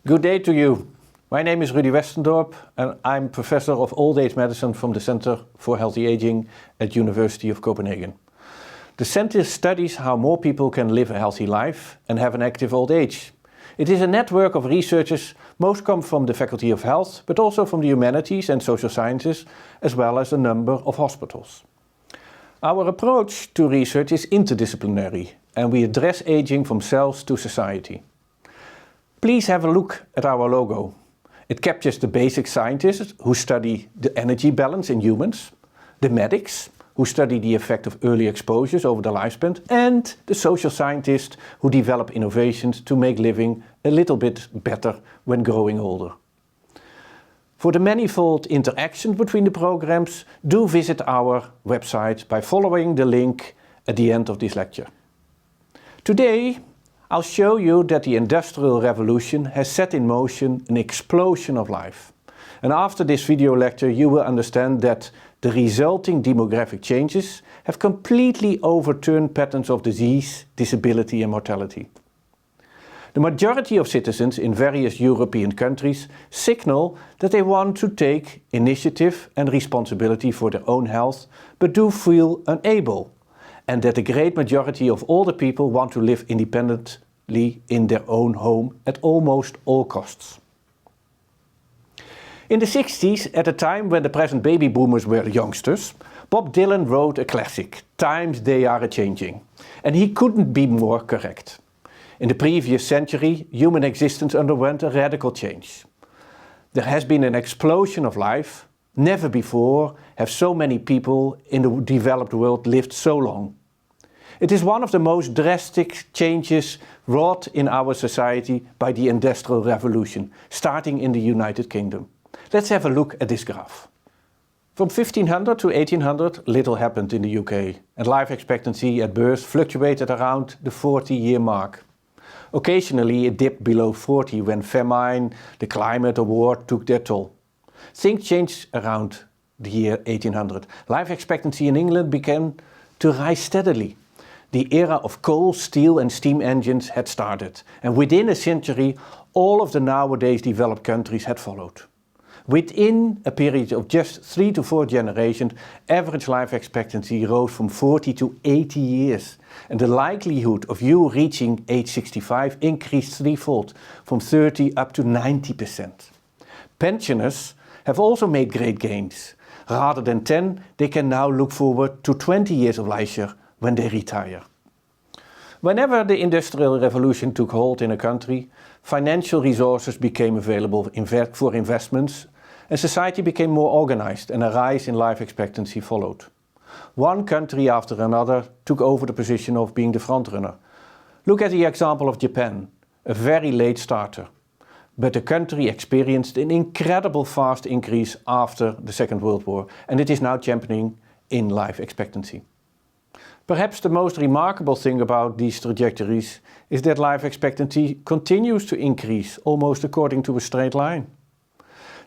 Good day to you. My name is Rudy Westendorp and I'm Professor of Old Age Medicine from the Center for Healthy Aging at University of Copenhagen. The center studies how more people can live a healthy life and have an active old age. It is a network of researchers, most come from the Faculty of Health, but also from the humanities and social sciences, as well as a number of hospitals. Our approach to research is interdisciplinary and we address aging from cells to society. Please have a look at our logo. It captures the basic scientists who study the energy balance in humans, the medics who study the effect of early exposures over the lifespan, and the social scientists who develop innovations to make living a little bit better when growing older. For the manifold interaction between the programs, do visit our website by following the link at the end of this lecture. Today, I'll show you that the Industrial Revolution has set in motion an explosion of life. And after this video lecture you will understand that the resulting demographic changes have completely overturned patterns of disease, disability and mortality. The majority of citizens in various European countries signal that they want to take initiative and responsibility for their own health, but do feel unable, and that the great majority of older people want to live independently in their own home at almost all costs. In the 60s, at a time when the present baby boomers were youngsters, Bob Dylan wrote a classic, "Times They Are A-Changing," and he couldn't be more correct. In the previous century, human existence underwent a radical change. There has been an explosion of life. Never before have so many people in the developed world lived so long. It is one of the most drastic changes wrought in our society by the Industrial Revolution, starting in the United Kingdom. Let's have a look at this graph. From 1500 to 1800, little happened in the UK, and life expectancy at birth fluctuated around the 40-year mark. Occasionally it dipped below 40 when famine, the climate or war took their toll. Things changed around the year 1800. Life expectancy in England began to rise steadily. The era of coal, steel and steam engines had started, and within a century all of the nowadays developed countries had followed. Within a period of just 3 to 4 generations, average life expectancy rose from 40 to 80 years, and the likelihood of you reaching age 65 increased threefold, from 30 up to 90%. Pensioners have also made great gains. Rather than 10, they can now look forward to 20 years of leisure when they retire. Whenever the Industrial Revolution took hold in a country, financial resources became available for investments and society became more organized and a rise in life expectancy followed. One country after another took over the position of being the frontrunner. Look at the example of Japan, a very late starter. But the country experienced an incredible fast increase after the Second World War, and it is now championing in life expectancy. Perhaps the most remarkable thing about these trajectories is that life expectancy continues to increase almost according to a straight line.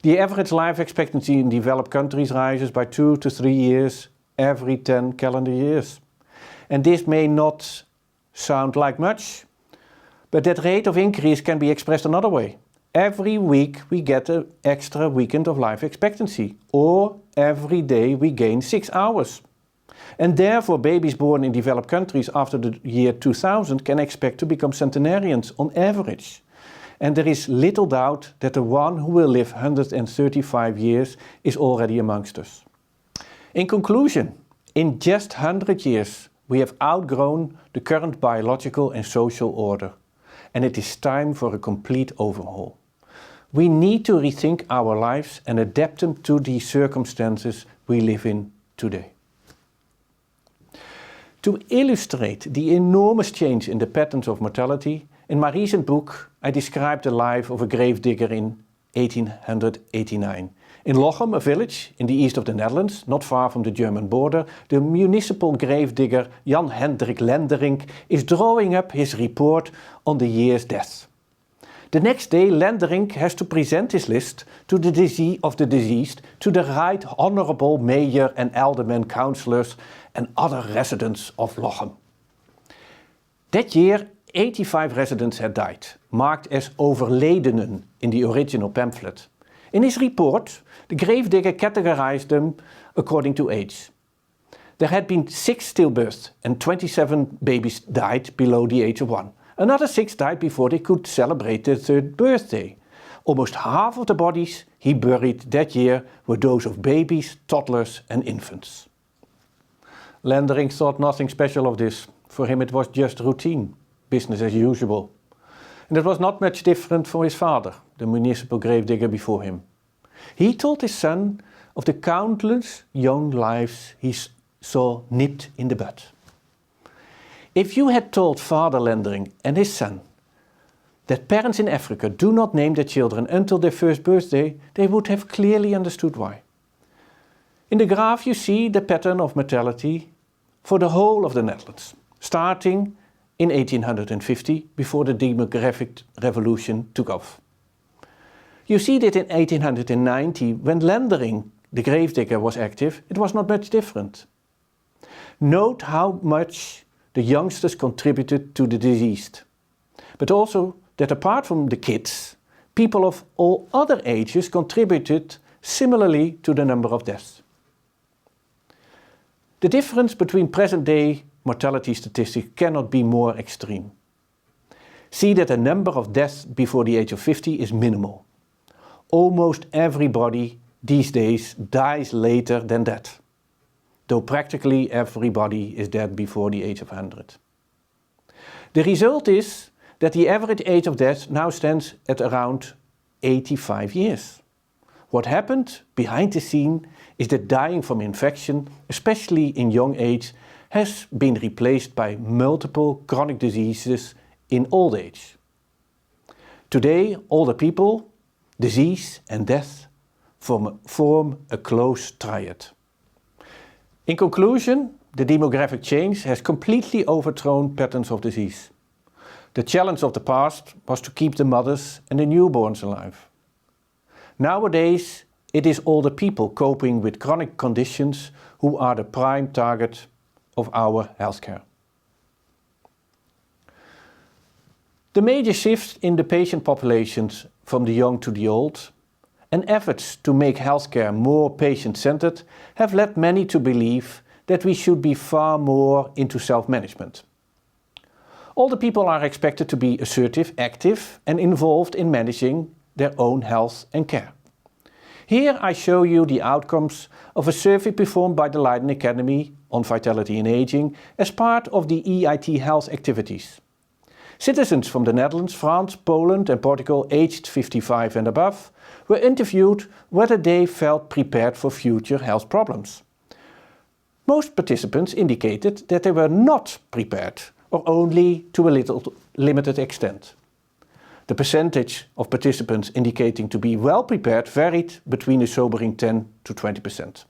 The average life expectancy in developed countries rises by 2 to 3 years every 10 calendar years. And this may not sound like much, but that rate of increase can be expressed another way. Every week we get an extra weekend of life expectancy, or every day we gain 6 hours. And therefore babies born in developed countries after the year 2000 can expect to become centenarians on average. And there is little doubt that the one who will live 135 years is already amongst us. In conclusion, in just 100 years we have outgrown the current biological and social order, and it is time for a complete overhaul. We need to rethink our lives and adapt them to the circumstances we live in today. To illustrate the enormous change in the patterns of mortality, in my recent book I described the life of a gravedigger in 1889. In Lochem, a village in the east of the Netherlands, not far from the German border, the municipal gravedigger Jan Hendrik Lenderink is drawing up his report on the year's death. The next day Lenderink has to present his list to the deceased to the Right Honourable Mayor and Aldermen councillors and other residents of Lochem. That year 85 residents had died, marked as overledenen in the original pamphlet. In his report, the gravedigger categorized them according to age. There had been 6 stillbirths and 27 babies died below the age of 1. Another 6 died before they could celebrate their 3rd birthday. Almost half of the bodies he buried that year were those of babies, toddlers and infants. Lendering thought nothing special of this. For him it was just routine, business as usual. And it was not much different for his father, the municipal gravedigger before him. He told his son of the countless young lives he saw nipped in the bud. If you had told Father Lendering and his son that parents in Africa do not name their children until their 1st birthday, they would have clearly understood why. In the graph you see the pattern of mortality for the whole of the Netherlands, starting in 1850, before the demographic revolution took off. You see that in 1890, when Lendering, the gravedigger, was active, it was not much different. Note how much the youngsters contributed to the deceased, but also that apart from the kids, people of all other ages contributed similarly to the number of deaths. The difference between present-day mortality statistics cannot be more extreme. See that the number of deaths before the age of 50 is minimal. Almost everybody these days dies later than that, though practically everybody is dead before the age of 100. The result is that the average age of death now stands at around 85 years. What happened behind the scene is that dying from infection, especially in young age, has been replaced by multiple chronic diseases in old age. Today, older people, disease and death form a close triad. In conclusion, the demographic change has completely overthrown patterns of disease. The challenge of the past was to keep the mothers and the newborns alive. Nowadays, it is older people coping with chronic conditions who are the prime target of our healthcare. The major shift in the patient populations from the young to the old and efforts to make healthcare more patient-centered have led many to believe that we should be far more into self-management. Older people are expected to be assertive, active and involved in managing their own health and care. Here I show you the outcomes of a survey performed by the Leiden Academy on Vitality and Aging as part of the EIT health activities. Citizens from the Netherlands, France, Poland and Portugal aged 55 and above were interviewed whether they felt prepared for future health problems. Most participants indicated that they were not prepared, or only to a limited extent. The percentage of participants indicating to be well prepared varied between a sobering 10 to 20%.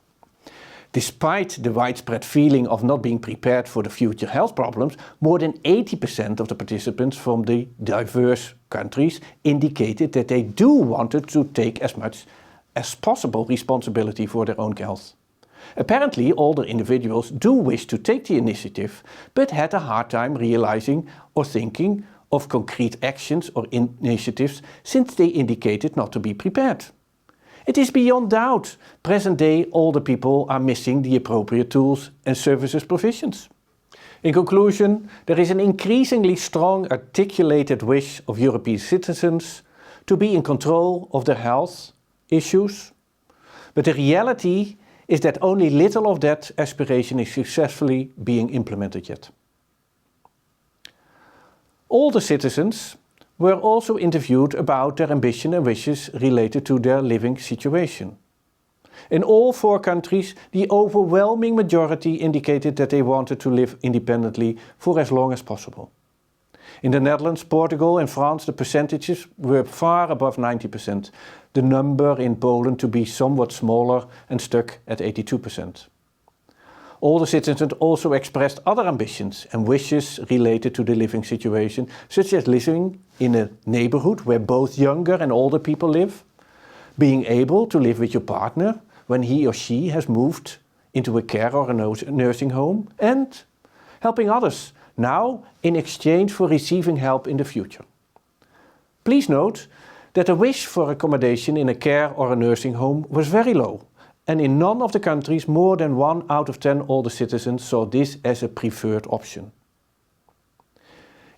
Despite the widespread feeling of not being prepared for the future health problems, more than 80% of the participants from the diverse countries indicated that they do wanted to take as much as possible responsibility for their own health. Apparently, older individuals do wish to take the initiative, but had a hard time realizing or thinking of concrete actions or initiatives since they indicated not to be prepared. It is beyond doubt present-day older people are missing the appropriate tools and services provisions. In conclusion, there is an increasingly strong articulated wish of European citizens to be in control of their health issues, but the reality is that only little of that aspiration is successfully being implemented yet. Older citizens were also interviewed about their ambition and wishes related to their living situation. In all 4 countries, the overwhelming majority indicated that they wanted to live independently for as long as possible. In the Netherlands, Portugal and France, the percentages were far above 90%, the number in Poland to be somewhat smaller and stuck at 82%. Older citizens also expressed other ambitions and wishes related to the living situation, such as living in a neighborhood where both younger and older people live, being able to live with your partner when he or she has moved into a care or a nursing home, and helping others now in exchange for receiving help in the future. Please note that the wish for accommodation in a care or a nursing home was very low, and in none of the countries more than 1 out of 10 older citizens saw this as a preferred option.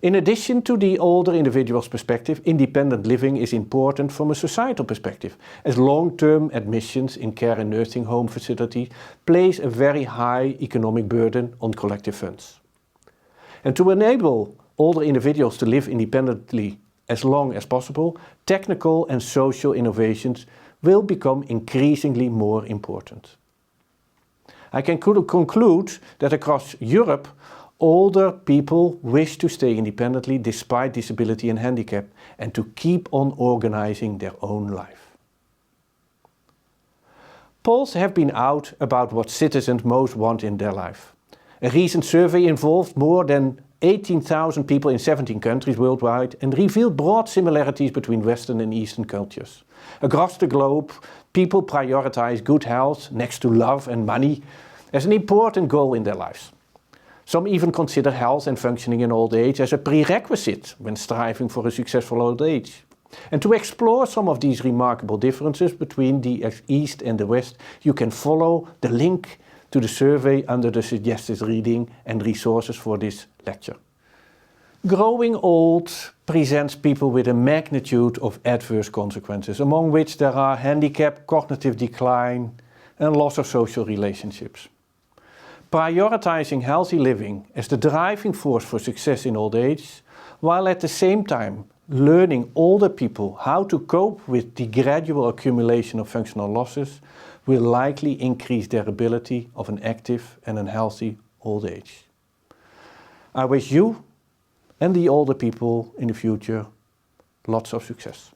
In addition to the older individual's perspective, independent living is important from a societal perspective, as long-term admissions in care and nursing home facilities place a very high economic burden on collective funds. And to enable older individuals to live independently as long as possible, technical and social innovations will become increasingly more important. I can conclude that across Europe, older people wish to stay independently despite disability and handicap and to keep on organizing their own life. Polls have been out about what citizens most want in their life. A recent survey involved more than 18,000 people in 17 countries worldwide and revealed broad similarities between Western and Eastern cultures. Across the globe, people prioritize good health next to love and money as an important goal in their lives. Some even consider health and functioning in old age as a prerequisite when striving for a successful old age. And to explore some of these remarkable differences between the East and the West, you can follow the link to the survey under the suggested reading and resources for this lecture. Growing old presents people with a magnitude of adverse consequences, among which there are handicap, cognitive decline, and loss of social relationships. Prioritizing healthy living as the driving force for success in old age, while at the same time learning older people how to cope with the gradual accumulation of functional losses, will likely increase their ability of an active and a healthy old age. I wish you and the older people in the future lots of success.